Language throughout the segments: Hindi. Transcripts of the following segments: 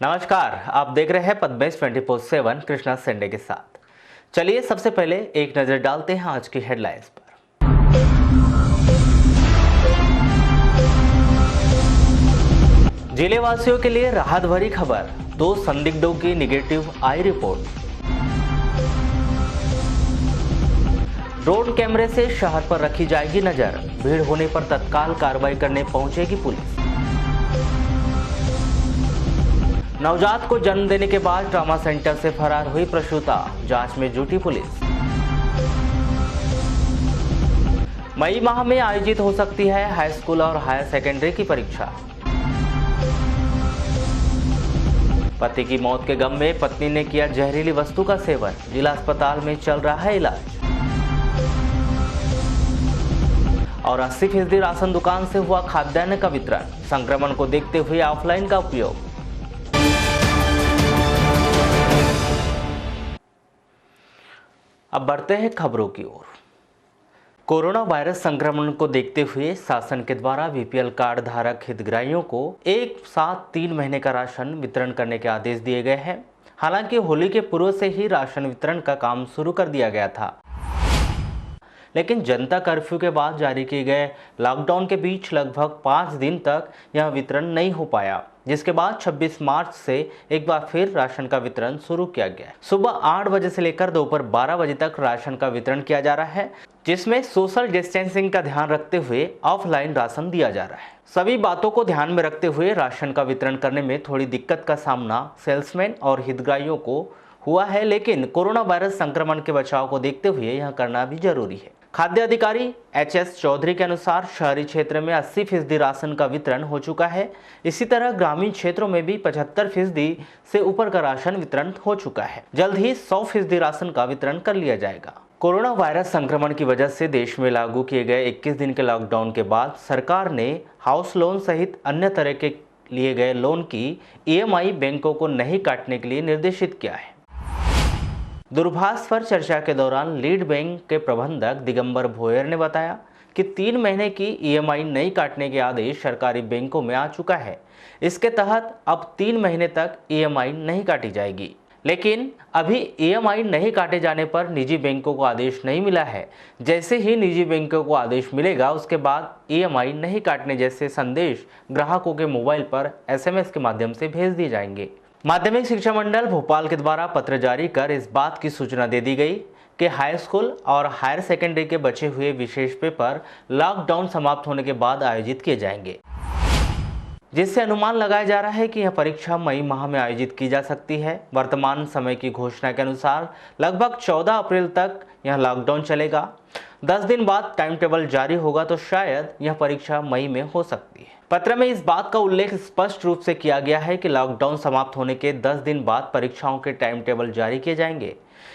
नमस्कार, आप देख रहे हैं पद्मेश 24/7 कृष्णा संडे के साथ। चलिए सबसे पहले एक नजर डालते हैं आज की हेडलाइंस पर। जिले वासियों के लिए राहत भरी खबर, 2 संदिग्धों की निगेटिव आई रिपोर्ट। ड्रोन कैमरे से शहर पर रखी जाएगी नजर, भीड़ होने पर तत्काल कार्रवाई करने पहुंचेगी पुलिस। नवजात को जन्म देने के बाद ट्रामा सेंटर से फरार हुई प्रसूता, जांच में जुटी पुलिस। मई माह में आयोजित हो सकती है हाई स्कूल और हायर सेकेंडरी की परीक्षा। पति की मौत के गम में पत्नी ने किया जहरीली वस्तु का सेवन, जिला अस्पताल में चल रहा है इलाज। और 80% राशन दुकान से हुआ खाद्यान्न का वितरण, संक्रमण को देखते हुए ऑफलाइन का उपयोग। अब बढ़ते हैं खबरों की ओर। कोरोना वायरस संक्रमण को देखते हुए शासन के द्वारा बीपीएल कार्ड धारक हितग्राहियों को एक साथ 3 महीने का राशन वितरण करने के आदेश दिए गए हैं। हालांकि होली के पूर्व से ही राशन वितरण का काम शुरू कर दिया गया था, लेकिन जनता कर्फ्यू के बाद जारी किए गए लॉकडाउन के बीच लगभग 5 दिन तक यह वितरण नहीं हो पाया, जिसके बाद 26 मार्च से एक बार फिर राशन का वितरण शुरू किया गया। सुबह 8 बजे से लेकर दोपहर 12 बजे तक राशन का वितरण किया जा रहा है, जिसमें सोशल डिस्टेंसिंग का ध्यान रखते हुए ऑफलाइन राशन दिया जा रहा है। सभी बातों को ध्यान में रखते हुए राशन का वितरण करने में थोड़ी दिक्कत का सामना सेल्समैन और हितग्राहियों को हुआ है, लेकिन कोरोना वायरस संक्रमण के बचाव को देखते हुए यह करना भी जरूरी है। खाद्य अधिकारी एच.एस. चौधरी के अनुसार शहरी क्षेत्र में 80% राशन का वितरण हो चुका है। इसी तरह ग्रामीण क्षेत्रों में भी 75% से ऊपर का राशन वितरण हो चुका है। जल्द ही 100% राशन का वितरण कर लिया जाएगा। कोरोना वायरस संक्रमण की वजह से देश में लागू किए गए 21 दिन के लॉकडाउन के बाद सरकार ने हाउस लोन सहित अन्य तरह के लिए गए लोन की ईएमआई बैंकों को नहीं काटने के लिए निर्देशित किया है। दूरभाष पर चर्चा के दौरान लीड बैंक के प्रबंधक दिगंबर भोयर ने बताया कि 3 महीने की ईएमआई नहीं काटने के आदेश सरकारी बैंकों में आ चुका है। इसके तहत अब 3 महीने तक ईएमआई नहीं काटी जाएगी, लेकिन अभी ईएमआई नहीं काटे जाने पर निजी बैंकों को आदेश नहीं मिला है। जैसे ही निजी बैंकों को आदेश मिलेगा, उसके बाद ईएमआई नहीं काटने जैसे संदेश ग्राहकों के मोबाइल पर एसएमएस के माध्यम से भेज दिए जाएंगे। माध्यमिक शिक्षा मंडल भोपाल के द्वारा पत्र जारी कर इस बात की सूचना दे दी गई कि हाई स्कूल और हायर सेकेंडरी के बचे हुए विशेष पेपर लॉकडाउन समाप्त होने के बाद आयोजित किए जाएंगे, जिससे अनुमान लगाया जा रहा है कि यह परीक्षा मई माह में आयोजित की जा सकती है। वर्तमान समय की घोषणा के अनुसार लगभग 14 अप्रैल तक यह लॉकडाउन चलेगा। 10 दिन बाद टाइम टेबल जारी होगा तो शायद यह परीक्षा मई में हो सकती है। पत्र में इस बात का उल्लेख स्पष्ट रूप से किया गया है कि लॉकडाउन समाप्त होने के 10 दिन बाद परीक्षाओं के टाइम टेबल जारी किए जाएंगे।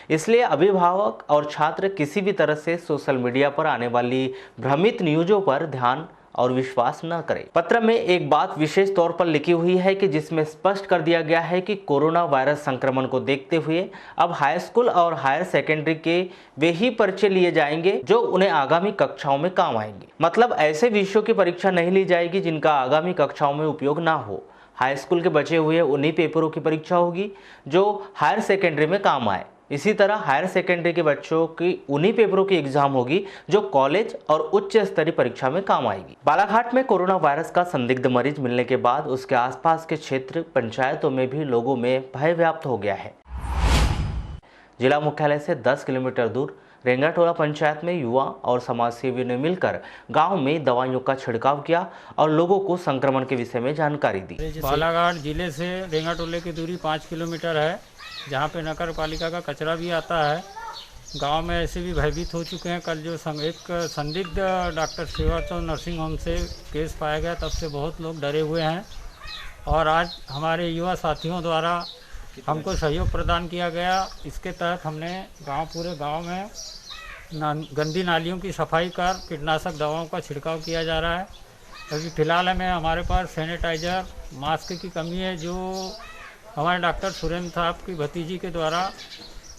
इसलिए अभिभावक और छात्र किसी भी तरह से सोशल मीडिया पर आने वाली भ्रमित न्यूज़ों पर ध्यान और विश्वास न करें। पत्र में एक बात विशेष तौर पर लिखी हुई है कि जिसमें स्पष्ट कर दिया गया है कि कोरोना वायरस संक्रमण को देखते हुए अब हाई स्कूल और हायर सेकेंडरी के वे ही परीक्षे लिए जाएंगे जो उन्हें आगामी कक्षाओं में काम आएंगे। मतलब ऐसे विषयों की परीक्षा नहीं ली जाएगी जिनका आगामी कक्षाओं में उपयोग ना हो। हाई स्कूल के बचे हुए उन्हीं पेपरों की परीक्षा होगी जो हायर सेकेंडरी में काम आए। इसी तरह हायर सेकेंडरी के बच्चों की उन्हीं पेपरों की एग्जाम होगी जो कॉलेज और उच्च स्तरीय परीक्षा में काम आएगी। बालाघाट में कोरोना वायरस का संदिग्ध मरीज मिलने के बाद उसके आसपास के क्षेत्र पंचायतों में भी लोगों में भय व्याप्त हो गया है। जिला मुख्यालय से 10 किलोमीटर दूर रेंगाटोला पंचायत में युवा और समाजसेवियों ने मिलकर गांव में दवाइयों का छिड़काव किया और लोगों को संक्रमण के विषय में जानकारी दी। बालाघाट जिले से रेंगाटोले की दूरी 5 किलोमीटर है, जहाँ पे नगर पालिका का कचरा भी आता है। गांव में ऐसे भी भयभीत हो चुके हैं। कल जो एक संदिग्ध डॉक्टर श्रीवास्तव नर्सिंग होम से केस पाया गया, तब से बहुत लोग डरे हुए हैं। और आज हमारे युवा साथियों द्वारा हमको सहयोग प्रदान किया गया। इसके तहत हमने पूरे गांव में गंदी नालियों की सफाई कर कीटनाशक दवाओं का छिड़काव किया जा रहा है। अभी फ़िलहाल हमें हमारे पास सैनिटाइज़र, मास्क की कमी है, जो हमारे डॉक्टर सुरेंद्र साहब की भतीजी के द्वारा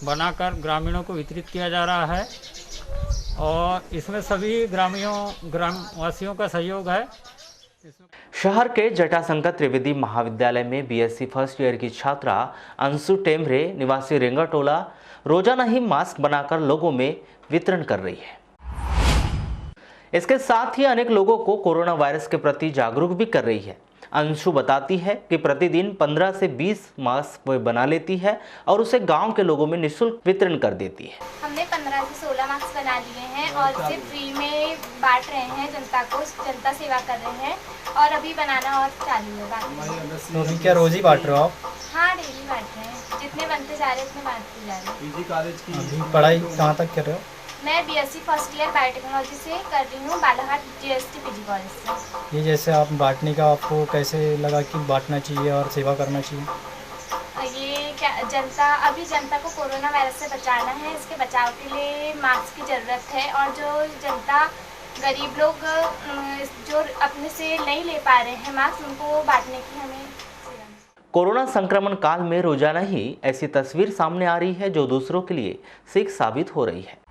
बनाकर ग्रामीणों को वितरित किया जा रहा है। और इसमें सभी ग्रामवासियों का सहयोग है। इसमें शहर के जटाशंकर त्रिवेदी महाविद्यालय में बीएससी फर्स्ट ईयर की छात्रा अंशु टेमरे निवासी रेंगाटोला रोजाना ही मास्क बनाकर लोगों में वितरण कर रही है। इसके साथ ही अनेक लोगों को कोरोना वायरस के प्रति जागरूक भी कर रही है। अंशु बताती है कि प्रतिदिन 15 से 20 मास्क वो बना लेती है और उसे गांव के लोगों में निःशुल्क वितरण कर देती है। हमने 15 से 16 मास्क बना लिए हैं और इसे फ्री में बांट रहे हैं जनता को, जनता सेवा कर रहे हैं और अभी बनाना और चालू है बांटना। तो अभी क्या रोज ही बांट रहे हो आप? हाँ, डेली बांट रहे हैं, जितने बनते जा रहे हैं उतने बांटते जा रहे हैं। अभी पढ़ाई कहाँ तक कर रहे हो? मैं बीएससी फर्स्ट ईयर बायोटेक्नोलॉजी से कर रही हूँ, बालाघाट जीएसटी पीजी कॉलेज से। ये जैसे आप बांटने का आपको कैसे लगा कि बांटना चाहिए और सेवा करना चाहिए? ये क्या जनता को कोरोना वायरस से बचाना है, इसके बचाव के लिए मास्क की ज़रूरत है और जो जनता गरीब लोग जो अपने से नहीं ले पा रहे हैं मास्क, उनको बांटने की हमें सेवा। कोरोना संक्रमण काल में रोजाना ही ऐसी तस्वीर सामने आ रही है जो दूसरों के लिए सीख साबित हो रही है।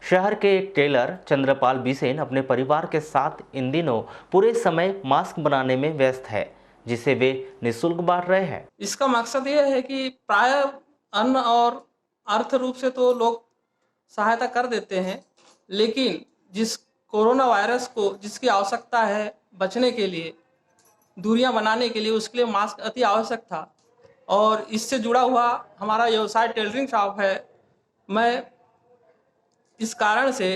शहर के एक टेलर चंद्रपाल बिसेन अपने परिवार के साथ इन दिनों पूरे समय मास्क बनाने में व्यस्त है, जिसे वे निःशुल्क बांट रहे हैं। इसका मकसद ये है कि प्राय अन्न और अर्थ रूप से तो लोग सहायता कर देते हैं, लेकिन जिस कोरोना वायरस को जिसकी आवश्यकता है बचने के लिए, दूरियां बनाने के लिए, उसके लिए मास्क अति आवश्यक था और इससे जुड़ा हुआ हमारा व्यवसाय टेलरिंग शॉप है। मैं इस कारण से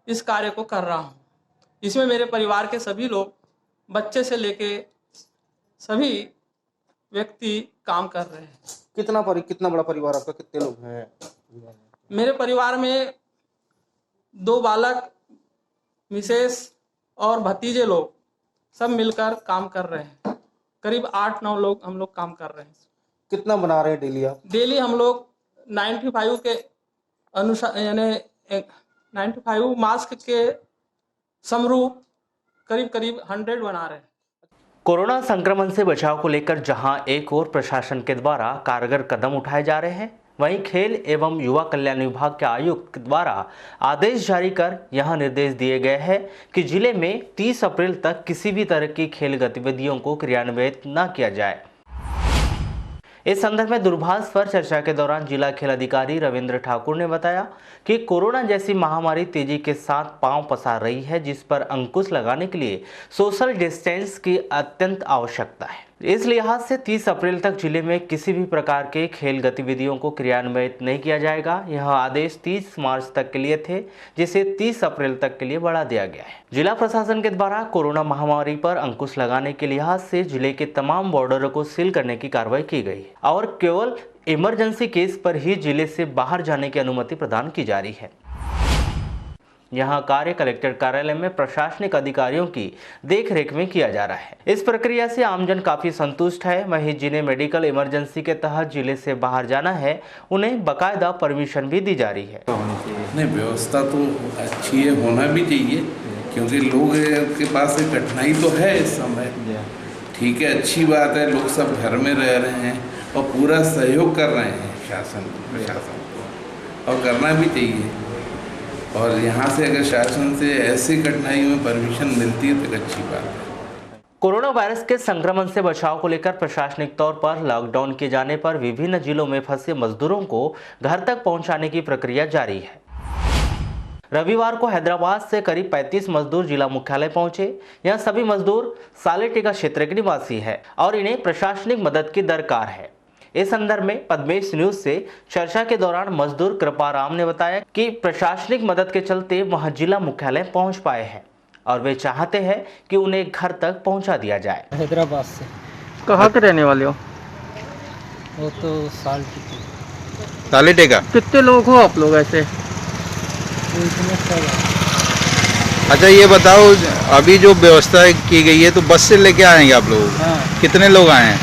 इस कार्य को कर रहा हूँ। इसमें मेरे परिवार के सभी लोग, बच्चे से लेके सभी व्यक्ति काम कर रहे हैं। कितना बड़ा परिवार आपका? कितने लोग हैं? मेरे परिवार में 2 बालक, मिसेस और भतीजे लोग सब मिलकर काम कर रहे हैं। करीब 8-9 लोग हम लोग काम कर रहे हैं। कितना बना रहे हैं डेली आप? डेली हम लोग 95 के अनुसार, यानी 95 मास्क के समरूप करीब 100 बना रहे हैं। कोरोना संक्रमण से बचाव को लेकर जहां एक ओर प्रशासन के द्वारा कारगर कदम उठाए जा रहे हैं, वहीं खेल एवं युवा कल्याण विभाग के आयुक्त द्वारा आदेश जारी कर यह निर्देश दिए गए हैं कि जिले में 30 अप्रैल तक किसी भी तरह की खेल गतिविधियों को क्रियान्वित न किया जाए। इस संदर्भ में दूरभाष पर चर्चा के दौरान जिला खेल अधिकारी रविंद्र ठाकुर ने बताया कि कोरोना जैसी महामारी तेजी के साथ पांव पसार रही है, जिस पर अंकुश लगाने के लिए सोशल डिस्टेंस की अत्यंत आवश्यकता है। इस लिहाज से 30 अप्रैल तक जिले में किसी भी प्रकार के खेल गतिविधियों को क्रियान्वित नहीं किया जाएगा। यह आदेश 30 मार्च तक के लिए थे, जिसे 30 अप्रैल तक के लिए बढ़ा दिया गया है। जिला प्रशासन के द्वारा कोरोना महामारी पर अंकुश लगाने के लिहाज से जिले के तमाम बॉर्डरों को सील करने की कार्रवाई की गई है और केवल इमरजेंसी केस पर ही जिले से बाहर जाने की अनुमति प्रदान की जा रही है। यहां कार्य कलेक्टर कार्यालय में प्रशासनिक अधिकारियों की देखरेख में किया जा रहा है। इस प्रक्रिया से आमजन काफी संतुष्ट है। वहीं जिन्हें मेडिकल इमरजेंसी के तहत जिले से बाहर जाना है, उन्हें बकायदा परमिशन भी दी जा रही है। नहीं, व्यवस्था तो अच्छी है, होना भी चाहिए, क्योंकि लोग के पास एक कठिनाई तो है इस समय। ठीक है, अच्छी बात है, लोग सब घर में रह रहे हैं और पूरा सहयोग कर रहे हैं प्रशासन को, और करना भी चाहिए। और यहाँ से अगर शासन से ऐसी कठिनाई में परमिशन मिलती है तो अच्छी बात है। कोरोना वायरस के संक्रमण से बचाव को लेकर प्रशासनिक तौर पर लॉकडाउन किए जाने पर विभिन्न जिलों में फंसे मजदूरों को घर तक पहुंचाने की प्रक्रिया जारी है। रविवार को हैदराबाद से करीब 35 मजदूर जिला मुख्यालय पहुंचे। यह सभी मजदूर सालेटिका क्षेत्र के निवासी है और इन्हें प्रशासनिक मदद की दरकार है। इस संदर्भ में पद्मेश न्यूज से चर्चा के दौरान मजदूर कृपाराम ने बताया कि प्रशासनिक मदद के चलते वह जिला मुख्यालय पहुंच पाए हैं और वे चाहते हैं कि उन्हें घर तक पहुंचा दिया जाए। हैदराबाद से। कहाँ के रहने वाले हो? वो तो सालेटेका। कितने लोग हो आप लोग ऐसे? अच्छा, ये बताओ, अभी जो व्यवस्था की गई है तो बस से लेके आएंगे आप लोग? हाँ। कितने लोग आए हैं?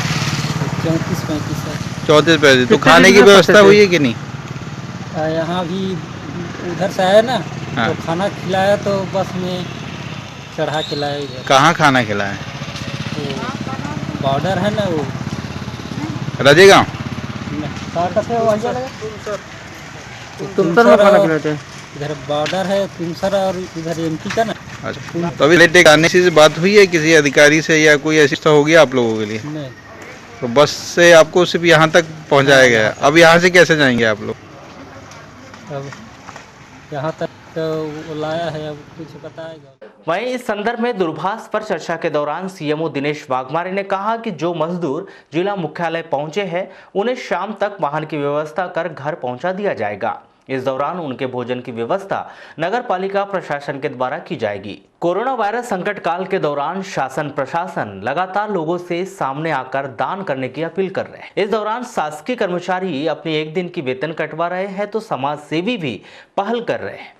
34-35। तो खाने की व्यवस्था हुई है कि नहीं? यहाँ भी उधर से आया ना, हाँ। तो खाना खिलाया, तो बस में चढ़ा के लाया इधर। कहाँ खाना खिलाया? बॉर्डर है ना वो राजेगांव। तुमसर में खाना खिलाते हैं। इधर बॉर्डर है तुमसर और इधर एमपी का ना। अच्छा, तो अभी रिलेटेड आने से बात हुई है किसी अधिकारी से या कोई असिस्टेंस हो गया आप लोगों के लिए? नहीं, तो बस से आपको सिर्फ यहाँ तक पहुँचाया गया है। अब यहाँ से कैसे जाएंगे आप लोग? अब यहाँ तक वो लाया है, अब कुछ बताएगा। वहीं इस संदर्भ में दूरभाष पर चर्चा के दौरान सीएमओ दिनेश वाघमारे ने कहा कि जो मजदूर जिला मुख्यालय पहुंचे हैं उन्हें शाम तक वाहन की व्यवस्था कर घर पहुंचा दिया जाएगा। इस दौरान उनके भोजन की व्यवस्था नगर पालिका प्रशासन के द्वारा की जाएगी। कोरोना वायरस संकट काल के दौरान शासन प्रशासन लगातार लोगों से सामने आकर दान करने की अपील कर रहे हैं। इस दौरान शासकीय कर्मचारी अपनी एक दिन की वेतन कटवा रहे हैं तो समाज सेवी भी पहल कर रहे हैं।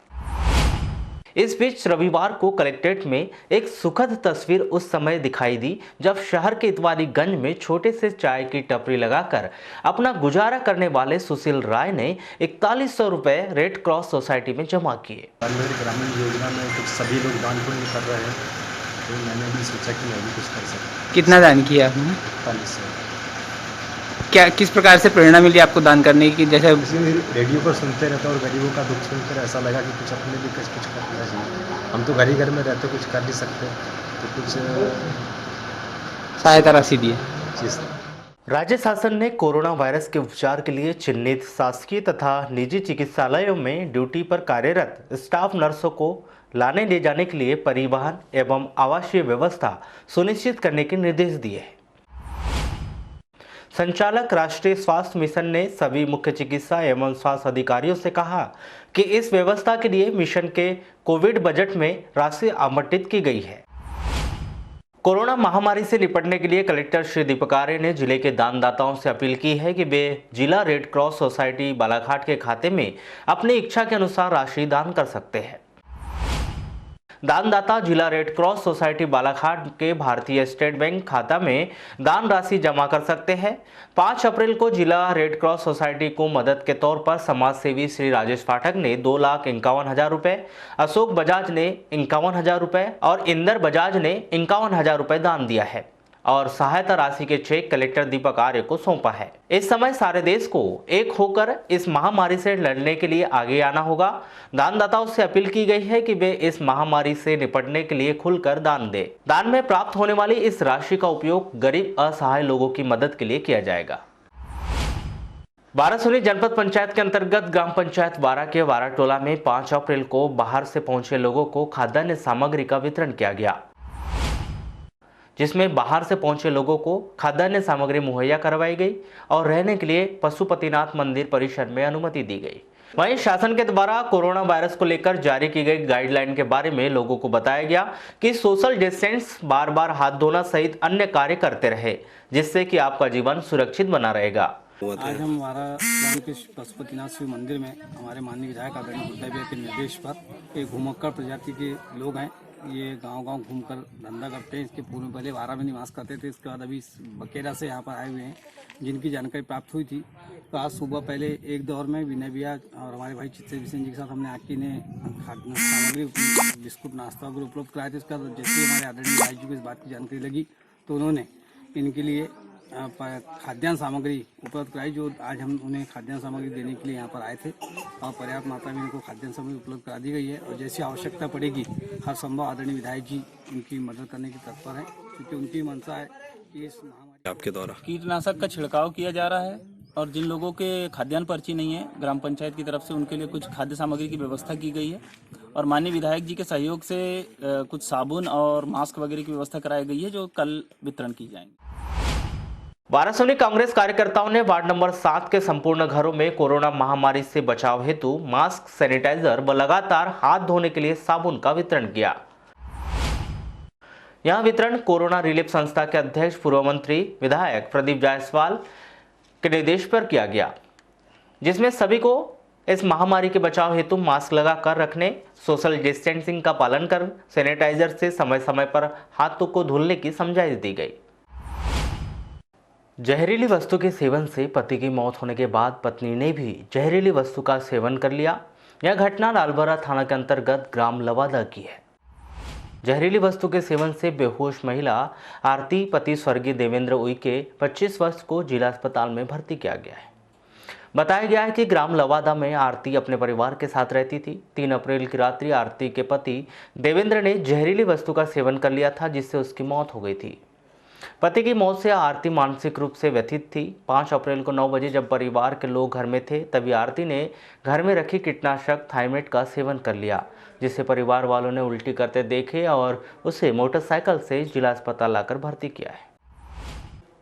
इस बीच रविवार को कलेक्ट्रेट में एक सुखद तस्वीर उस समय दिखाई दी जब शहर के इतवारीगंज में छोटे से चाय की टपरी लगाकर अपना गुजारा करने वाले सुशील राय ने 4100 रुपए रेड क्रॉस सोसाइटी में जमा किए। ग्रामीण योजना में कुछ सभी लोग दान पुण्य कर रहे हैं, तो मैंने भी सोचा कि मैं भी कुछ कर सकता। कितना दान किया आपने? 4100। क्या किस प्रकार से प्रेरणा मिली आपको दान करने की? जैसे रेडियो पर सुनते रहते और गरीबों का दुख सुनकर ऐसा लगा कि कुछ अपने भी कुछ करना चाहिए। हम तो घर ही घर में रहते, कुछ कर नहीं सकते, तो कुछ सहायता राशि दी। राज्य शासन ने कोरोना वायरस के उपचार के लिए चिन्हित शासकीय तथा निजी चिकित्सालयों में ड्यूटी पर कार्यरत स्टाफ नर्सों को लाने ले जाने के लिए परिवहन एवं आवासीय व्यवस्था सुनिश्चित करने के निर्देश दिए हैं। संचालक राष्ट्रीय स्वास्थ्य मिशन ने सभी मुख्य चिकित्सा एवं स्वास्थ्य अधिकारियों से कहा कि इस व्यवस्था के लिए मिशन के कोविड बजट में राशि आवंटित की गई है। कोरोना महामारी से निपटने के लिए कलेक्टर श्री दीपक आर्य ने जिले के दानदाताओं से अपील की है कि वे जिला रेड क्रॉस सोसाइटी बालाघाट के खाते में अपनी इच्छा के अनुसार राशि दान कर सकते हैं। दानदाता जिला रेड क्रॉस सोसाइटी बालाघाट के भारतीय स्टेट बैंक खाता में दान राशि जमा कर सकते हैं। 5 अप्रैल को जिला रेड क्रॉस सोसाइटी को मदद के तौर पर समाज सेवी श्री राजेश पाठक ने 2,51,000 रुपए, अशोक बजाज ने 51,000 रुपए और इंदर बजाज ने 51,000 रुपए दान दिया है और सहायता राशि के चेक कलेक्टर दीपक आर्य को सौंपा है। इस समय सारे देश को एक होकर इस महामारी से लड़ने के लिए आगे आना होगा। दानदाताओं से अपील की गई है कि वे इस महामारी से निपटने के लिए खुलकर दान दें। दान में प्राप्त होने वाली इस राशि का उपयोग गरीब असहाय लोगों की मदद के लिए किया जाएगा। बारासूनी जनपद पंचायत के अंतर्गत ग्राम पंचायत वारा के वारा टोला में 5 अप्रैल को बाहर से पहुंचे लोगों को खाद्यान्न सामग्री का वितरण किया गया, जिसमें बाहर से पहुंचे लोगों को खाद्यान्न सामग्री मुहैया करवाई गई और रहने के लिए पशुपतिनाथ मंदिर परिसर में अनुमति दी गई। वहीं शासन के द्वारा कोरोना वायरस को लेकर जारी की गई गाइडलाइन के बारे में लोगों को बताया गया कि सोशल डिस्टेंस, बार बार हाथ धोना सहित अन्य कार्य करते रहे, जिससे कि आपका जीवन सुरक्षित बना रहेगा। आज हम हमारा ग्राम के पशुपतिनाथ शिव मंदिर में हमारे माननीय विधायक आदरणीय गुड्डा भैया के निर्देश पर एक घुमक्कड़ प्रजाति के लोग हैं। ये गांव-गांव घूमकर धंधा करते हैं। इसके पूर्व पहले वारा में निवास करते थे, इसके बाद अभी बकेरा से यहाँ पर आए हुए हैं, जिनकी जानकारी प्राप्त हुई थी। तो आज सुबह पहले एक दौर में विनय भैया और हमारे भाई चित्ते बिशन जी के साथ हमने आके ने खाद्य सामग्री, बिस्कुट, नाश्ता वगैरह उपलब्ध कराए थे। इसके बाद जैसे हमारे आदरणीय भाई जी को इस बात की जानकारी लगी तो उन्होंने इनके लिए खाद्यान्न सामग्री उपलब्ध कराई, जो आज हम उन्हें खाद्यान्न सामग्री देने के लिए यहाँ पर आए थे और पर्याप्त मात्रा में इनको खाद्यान्न सामग्री उपलब्ध करा दी गई है। और जैसी आवश्यकता पड़ेगी हर संभव आदरणीय विधायक जी उनकी मदद करने की तत्पर है, क्योंकि उनकी मंशा है कि इस महामारी आपके द्वारा कीटनाशक का छिड़काव किया जा रहा है और जिन लोगों के खाद्यान्न पर्ची नहीं है ग्राम पंचायत की तरफ से उनके लिए कुछ खाद्य सामग्री की व्यवस्था की गई है और माननीय विधायक जी के सहयोग से कुछ साबुन और मास्क वगैरह की व्यवस्था कराई गई है, जो कल वितरण की जाएंगे। बारासूनी कांग्रेस कार्यकर्ताओं ने वार्ड नंबर 7 के संपूर्ण घरों में कोरोना महामारी से बचाव हेतु मास्क, सैनिटाइजर व लगातार हाथ धोने के लिए साबुन का वितरण किया। यह वितरण कोरोना रिलीफ संस्था के अध्यक्ष पूर्व मंत्री विधायक प्रदीप जायसवाल के निर्देश पर किया गया, जिसमें सभी को इस महामारी के बचाव हेतु मास्क लगाकर रखने, सोशल डिस्टेंसिंग का पालन कर सैनिटाइजर से समय समय पर हाथों को धुलने की समझाइश दी गई। जहरीली वस्तु के सेवन से पति की मौत होने के बाद पत्नी ने भी जहरीली वस्तु का सेवन कर लिया। यह घटना लालबरा थाना के अंतर्गत ग्राम लवादा की है। जहरीली वस्तु के सेवन से बेहोश महिला आरती पति स्वर्गीय देवेंद्र उइके 25 वर्ष को जिला अस्पताल में भर्ती किया गया है। बताया गया है कि ग्राम लवादा में आरती अपने परिवार के साथ रहती थी। 3 अप्रैल की रात्रि आरती के पति देवेंद्र ने जहरीली वस्तु का सेवन कर लिया था, जिससे उसकी मौत हो गई थी। पति की मौत से आरती मानसिक रूप से व्यथित थी। 5 अप्रैल को 9 बजे जब परिवार के लोग घर में थे, तभी आरती ने घर में रखी कीटनाशक थाइमेट का सेवन कर लिया, जिससे परिवार वालों ने उल्टी करते देखे और उसे मोटरसाइकिल से जिला अस्पताल लाकर भर्ती किया है।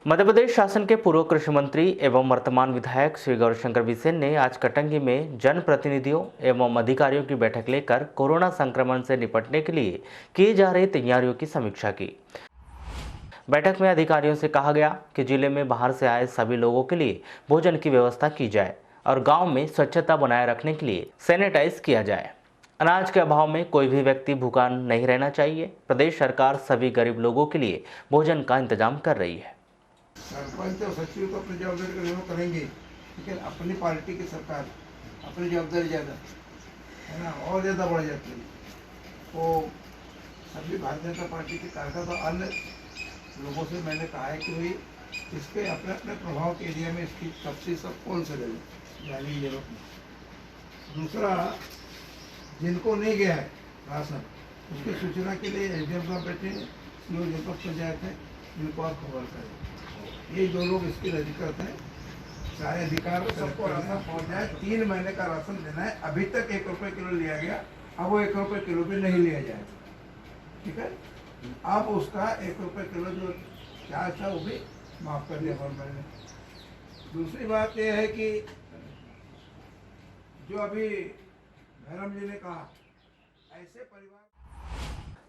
मध्य प्रदेश शासन के पूर्व कृषि मंत्री एवं वर्तमान विधायक श्री गौरीशंकर बिसेन ने आज कटंगी में जनप्रतिनिधियों एवं अधिकारियों की बैठक लेकर कोरोना संक्रमण से निपटने के लिए किए जा रही तैयारियों की समीक्षा की। बैठक में अधिकारियों से कहा गया कि जिले में बाहर से आए सभी लोगों के लिए भोजन की व्यवस्था की जाए और गांव में स्वच्छता बनाए रखने के लिए सैनिटाइज किया जाए। अनाज के अभाव में कोई भी व्यक्ति भूखा नहीं रहना चाहिए। प्रदेश सरकार सभी गरीब लोगों के लिए भोजन का इंतजाम कर रही है। सरपंच और सचिव को अपनी जवाबदारी का निर्वहन करेंगे, लेकिन अपनी पार्टी की सरकार अपनी जवाबदारी ज़्यादा है ना, और ज़्यादा बढ़ जाती है। तो सभी भारतीय जनता पार्टी के कार्यकर्ता अन्य लोगों से मैंने कहा है कि भाई इसके अपने अपने प्रभाव के एरिया में इसकी तफसील सब कौन से ले जाने की जरूरत नहीं। दूसरा, जिनको नहीं गया है राशन, उसकी सूचना के लिए एसडीएम साहब बैठे हैं, सीओ जनपद पंचायत है, जिनको आप खबर करें। ये 2 लोग इसके अधिकृत हैं, सारे अधिकार सबको राशन पहुँच जाए। 3 महीने का राशन देना है। अभी तक 1 रुपये किलो लिया गया, अब वो 1 रुपये किलो भी नहीं लिया जाएगा। ठीक है, अब उसका 1 रुपये किलो जो चार्ज था वो भी माफ़ कर दिया गवर्नमेंट ने। दूसरी बात यह है कि जो अभी भैरम जी ने कहा, ऐसे परिवार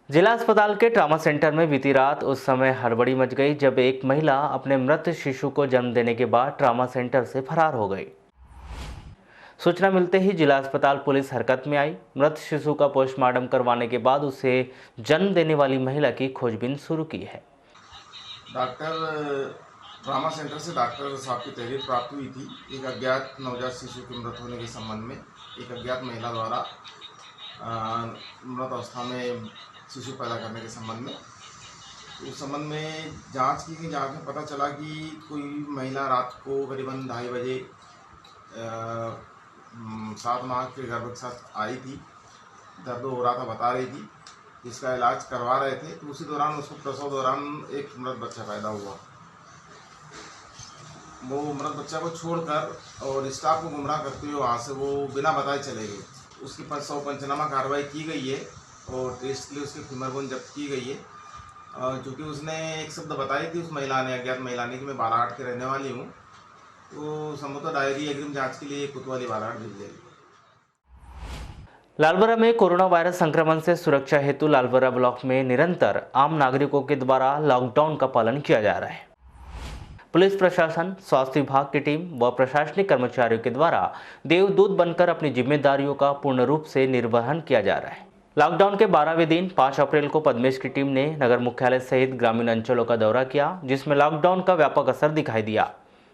जिला अस्पताल के ट्रामा सेंटर में बीती रात उस समय हड़बड़ी मच गई जब एक महिला अपने मृत शिशु को जन्म देने के बाद ट्रामा सेंटर से फरार हो गई। सूचना मिलते ही जिला अस्पताल पुलिस हरकत में आई। मृत शिशु का पोस्टमार्टम करवाने के बाद उसे जन्म देने वाली महिला की खोजबीन शुरू की है। डॉक्टर ट्रामा सेंटर से डॉक्टर साहब की तहरीर प्राप्त हुई थी। एक अज्ञात नवजात शिशु के मृत होने के संबंध में एक अज्ञात महिला द्वारा मृत अवस्था में शिशु पैदा करने के संबंध में, उस संबंध में जांच की गई। जांच में पता चला कि कोई महिला रात को करीबन 2:30 बजे 7 माह के गर्भ के साथ आई थी। दर्द हो रहा था, बता रही थी, इसका इलाज करवा रहे थे। तो उसी दौरान उसको प्रसव दौरान एक मृत बच्चा पैदा हुआ। वो मृत बच्चा को छोड़कर और स्टाफ को गुमराह करते हुए वहाँ से वो बिना बताए चले गए। उसकी पंचनामा कार्रवाई की गई है और टेस्ट के लिए उसकी फीमर बोन जब्त की गई है। चूँकि उसने एक शब्द बताई थी उस महिला ने, अज्ञात महिला ने, कि मैं बालाघाट के रहने वाली हूँ, तो संभवतः डायरी अग्रिम जांच के लिए कोतवाली बालाघाट भेज देगी। लालबरा में कोरोना वायरस संक्रमण से सुरक्षा हेतु लालबरा ब्लॉक में निरंतर आम नागरिकों के द्वारा लॉकडाउन का पालन किया जा रहा है। पुलिस प्रशासन, स्वास्थ्य विभाग की टीम व प्रशासनिक कर्मचारियों के द्वारा देवदूत बनकर अपनी जिम्मेदारियों का पूर्ण रूप से निर्वहन किया जा रहा है। लॉकडाउन के 12वें दिन 5 अप्रैल को पद्मेश की टीम ने नगर मुख्यालय सहित ग्रामीण अंचलों का दौरा किया, जिसमें लॉकडाउन का व्यापक असर दिखाई दिया।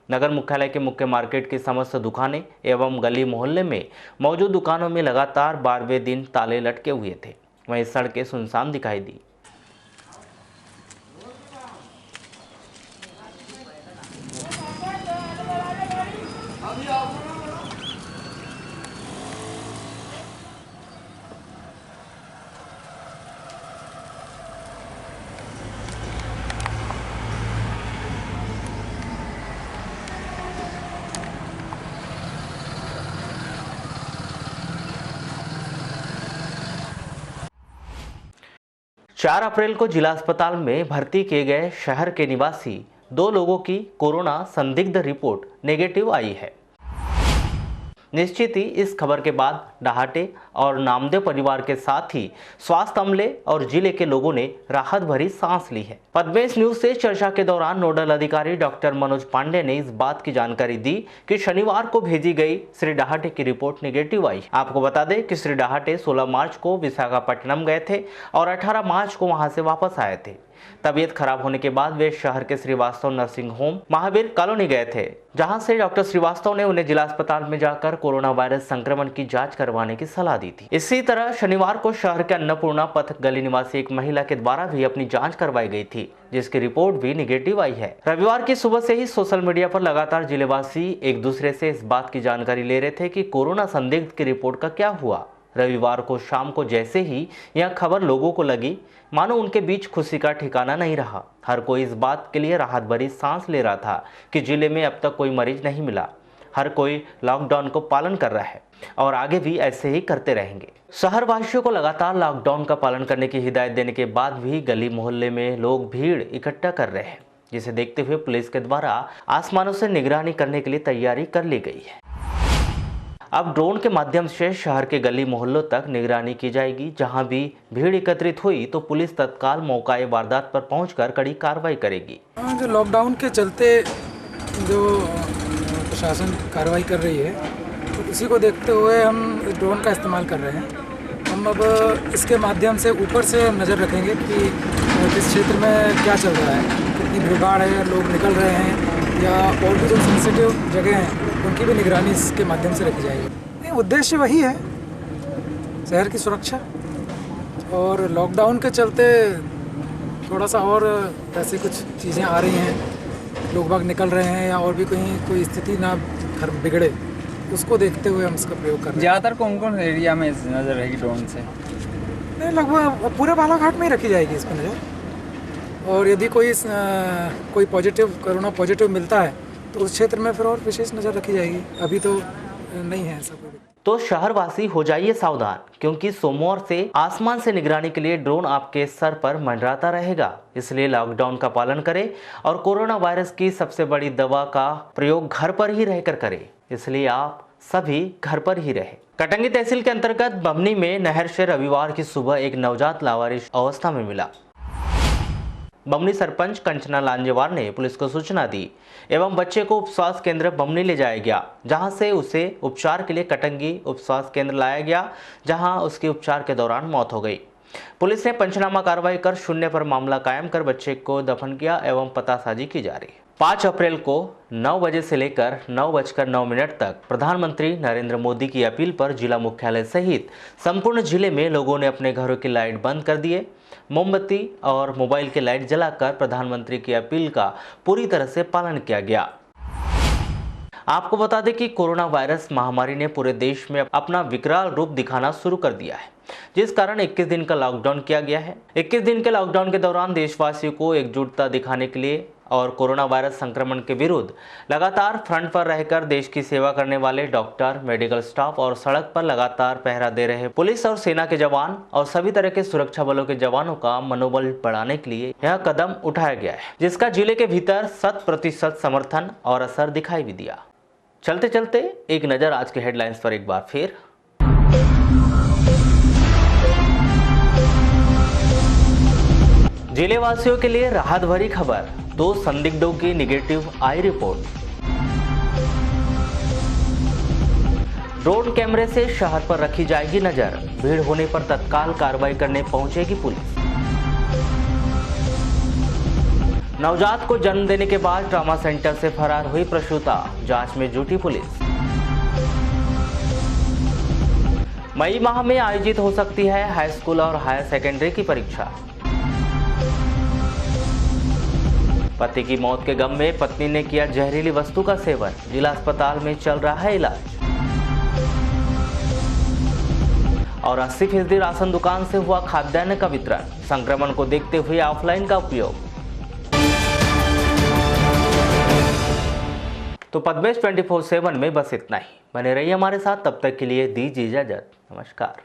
नगर मुख्यालय के मुख्य मार्केट की समस्त दुकानें एवं गली मोहल्ले में मौजूद दुकानों में लगातार 12वें दिन ताले लटके हुए थे। वहीं सड़कें सुनसान दिखाई दी। चार अप्रैल को जिला अस्पताल में भर्ती किए गए शहर के निवासी 2 लोगों की कोरोना संदिग्ध रिपोर्ट नेगेटिव आई है। निश्चित ही इस खबर के बाद डहाटे और नामदेव परिवार के साथ ही स्वास्थ्य अमले और जिले के लोगों ने राहत भरी सांस ली है। पद्मेश न्यूज से चर्चा के दौरान नोडल अधिकारी डॉक्टर मनोज पांडे ने इस बात की जानकारी दी कि शनिवार को भेजी गई श्री डहाटे की रिपोर्ट नेगेटिव आई। आपको बता दें कि श्री डहाटे 16 मार्च को विशाखापट्टनम गए थे और 18 मार्च को वहां से वापस आए थे। तबीयत खराब होने के बाद वे शहर के Srivastava nursing home Mahavir colony गए थे, जहां से डॉक्टर श्रीवास्तव ने उन्हें जिला अस्पताल में जाकर कोरोना वायरस संक्रमण की जांच करवाने की सलाह दी थी। इसी तरह शनिवार को शहर के अन्नपूर्णा पथ गली निवासी एक महिला के द्वारा भी अपनी जांच करवाई गई थी, जिसकी रिपोर्ट भी निगेटिव आई है। रविवार की सुबह से ही सोशल मीडिया पर लगातार जिलेवासी एक दूसरे से इस बात की जानकारी ले रहे थे कि कोरोना संदिग्ध की रिपोर्ट का क्या हुआ। रविवार को शाम को जैसे ही यह खबर लोगों को लगी, मानो उनके बीच खुशी का ठिकाना नहीं रहा। हर कोई इस बात के लिए राहत भरी सांस ले रहा था कि जिले में अब तक कोई मरीज नहीं मिला। हर कोई लॉकडाउन को पालन कर रहा है और आगे भी ऐसे ही करते रहेंगे। शहर वासियों को लगातार लॉकडाउन का पालन करने की हिदायत देने के बाद भी गली मोहल्ले में लोग भीड़ इकट्ठा कर रहे हैं, जिसे देखते हुए पुलिस के द्वारा आसमानों से निगरानी करने के लिए तैयारी कर ली गई है। अब ड्रोन के माध्यम से शहर के गली मोहल्लों तक निगरानी की जाएगी। जहां भी भीड़ एकत्रित हुई तो पुलिस तत्काल मौके वारदात पर पहुंचकर कड़ी कार्रवाई करेगी। जो लॉकडाउन के चलते जो प्रशासन कार्रवाई कर रही है, तो उसी को देखते हुए हम ड्रोन का इस्तेमाल कर रहे हैं। हम अब इसके माध्यम से ऊपर से नज़र रखेंगे कि किस क्षेत्र में क्या चल रहा है, कितनी भीड़भाड़ है, लोग निकल रहे हैं या और भी जो सेंसिटिव जगह हैं उनकी भी निगरानी इसके माध्यम से रखी जाएगी। नहीं, उद्देश्य वही है, शहर की सुरक्षा। और लॉकडाउन के चलते थोड़ा सा और ऐसी कुछ चीज़ें आ रही हैं, लोग बाग निकल रहे हैं या और भी कहीं कोई स्थिति ना बिगड़े, उसको देखते हुए हम इसका प्रयोग कर रहे हैं। ज़्यादातर कौन कौन एरिया में नज़र रहेगी ड्रोन से? नहीं, लगभग पूरे बालाघाट में ही रखी जाएगी इस पर नज़र। और यदि कोई पॉजिटिव कोरोना पॉजिटिव मिलता है तो उस क्षेत्र में फिर और विशेष नज़र रखी जाएगी। अभी तो नहीं है ऐसा कोई। तो शहरवासी हो जाइए सावधान, क्योंकि सोमवार से आसमान से निगरानी के लिए ड्रोन आपके सर पर मंडराता रहेगा। इसलिए लॉकडाउन का पालन करें और कोरोना वायरस की सबसे बड़ी दवा का प्रयोग घर पर ही रहकर करें। इसलिए आप सभी घर पर ही रहें। कटंगी तहसील के अंतर्गत बमनी में नहर से रविवार की सुबह एक नवजात लावारिस अवस्था में मिला। बमनी सरपंच कंचना लांजेवार ने पुलिस को सूचना दी एवं बच्चे को उप स्वास्थ्य केंद्र बमनी ले जाया गया, जहां से उसे उपचार के लिए कटंगी उप स्वास्थ्य केंद्र लाया गया, जहां उसके उपचार के दौरान मौत हो गई। पुलिस ने पंचनामा कार्रवाई कर शून्य पर मामला कायम कर बच्चे को दफन किया एवं पतासाजी की जा रही है। 5 अप्रैल को 9 बजे से लेकर 9:09 तक प्रधानमंत्री नरेंद्र मोदी की अपील पर जिला मुख्यालय सहित संपूर्ण जिले में लोगों ने अपने घरों की लाइट बंद कर दिए। मोमबत्ती और मोबाइल के लाइट जलाकर प्रधानमंत्री की अपील का पूरी तरह से पालन किया गया। आपको बता दें कि कोरोना वायरस महामारी ने पूरे देश में अपना विकराल रूप दिखाना शुरू कर दिया है, जिस कारण 21 दिन का लॉकडाउन किया गया है। 21 दिन के लॉकडाउन के दौरान देशवासियों को एकजुटता दिखाने के लिए और कोरोना वायरस संक्रमण के विरुद्ध लगातार फ्रंट पर रहकर देश की सेवा करने वाले डॉक्टर, मेडिकल स्टाफ और सड़क पर लगातार पहरा दे रहे पुलिस और सेना के जवान और सभी तरह के सुरक्षा बलों के जवानों का मनोबल बढ़ाने के लिए यह कदम उठाया गया है, जिसका जिले के भीतर 100% समर्थन और असर दिखाई भी दिया। चलते चलते एक नजर आज के हेडलाइंस पर एक बार फिर। जिले वासियों के लिए राहत भरी खबर, 2 संदिग्धों की निगेटिव आई रिपोर्ट। ड्रोन कैमरे से शहर पर रखी जाएगी नजर, भीड़ होने पर तत्काल कार्रवाई करने पहुंचेगी पुलिस। नवजात को जन्म देने के बाद ट्रॉमा सेंटर से फरार हुई प्रसूता, जांच में जुटी पुलिस। मई माह में आयोजित हो सकती है हाई स्कूल और हायर सेकेंडरी की परीक्षा। पति की मौत के गम में पत्नी ने किया जहरीली वस्तु का सेवन, जिला अस्पताल में चल रहा है इलाज। और 80% राशन दुकान से हुआ खाद्यान्न का वितरण, संक्रमण को देखते हुए ऑफलाइन का उपयोग। तो पद्मेश 24/7 में बस इतना ही। बने रहिए हमारे साथ, तब तक के लिए दीजिए इजाजत। नमस्कार।